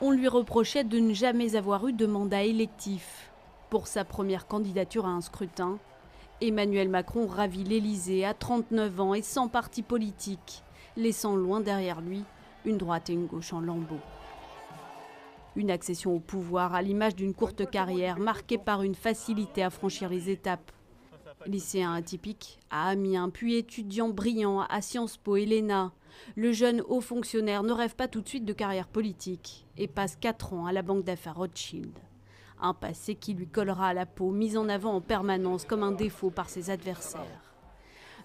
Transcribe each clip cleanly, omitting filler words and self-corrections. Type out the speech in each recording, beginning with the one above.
On lui reprochait de ne jamais avoir eu de mandat électif. Pour sa première candidature à un scrutin, Emmanuel Macron ravit l'Élysée à 39 ans et sans parti politique, laissant loin derrière lui une droite et une gauche en lambeaux. Une accession au pouvoir à l'image d'une courte carrière marquée par une facilité à franchir les étapes. Lycéen atypique à Amiens, puis étudiant brillant à Sciences Po et l'ENA, le jeune haut fonctionnaire ne rêve pas tout de suite de carrière politique et passe 4 ans à la banque d'affaires Rothschild. Un passé qui lui collera à la peau, mis en avant en permanence comme un défaut par ses adversaires.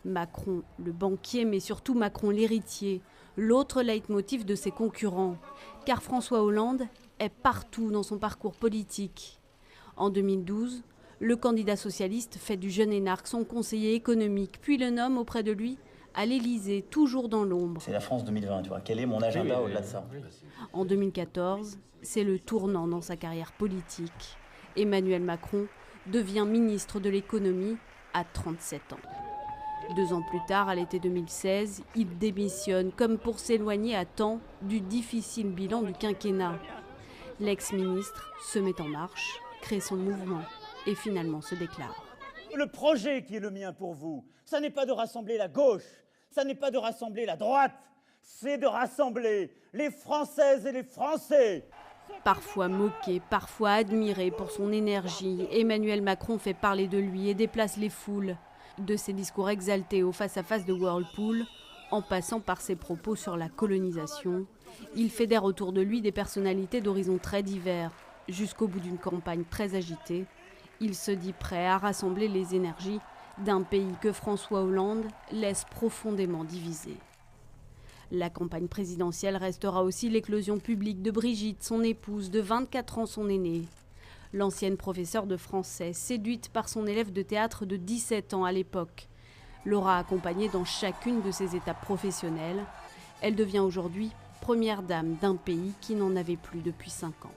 Macron, le banquier, mais surtout Macron l'héritier, l'autre leitmotiv de ses concurrents. Car François Hollande est partout dans son parcours politique. En 2012, le candidat socialiste fait du jeune énarque son conseiller économique, puis le nomme auprès de lui à l'Élysée, toujours dans l'ombre. C'est la France 2020, tu vois. Quel est mon agenda au-delà de ça? En 2014, c'est le tournant dans sa carrière politique. Emmanuel Macron devient ministre de l'économie à 37 ans. 2 ans plus tard, à l'été 2016, il démissionne comme pour s'éloigner à temps du difficile bilan du quinquennat. L'ex-ministre se met en marche, crée son mouvement et finalement se déclare. Le projet qui est le mien pour vous, ça n'est pas de rassembler la gauche, ça n'est pas de rassembler la droite, c'est de rassembler les Françaises et les Français. Parfois moqué, parfois admiré pour son énergie, Emmanuel Macron fait parler de lui et déplace les foules. De ses discours exaltés au face-à-face de Whirlpool, en passant par ses propos sur la colonisation, il fédère autour de lui des personnalités d'horizons très divers. Jusqu'au bout d'une campagne très agitée, il se dit prêt à rassembler les énergies d'un pays que François Hollande laisse profondément divisé. La campagne présidentielle restera aussi l'éclosion publique de Brigitte, son épouse, de 24 ans son aînée. L'ancienne professeure de français, séduite par son élève de théâtre de 17 ans à l'époque, l'aura accompagnée dans chacune de ses étapes professionnelles. Elle devient aujourd'hui première dame d'un pays qui n'en avait plus depuis 5 ans.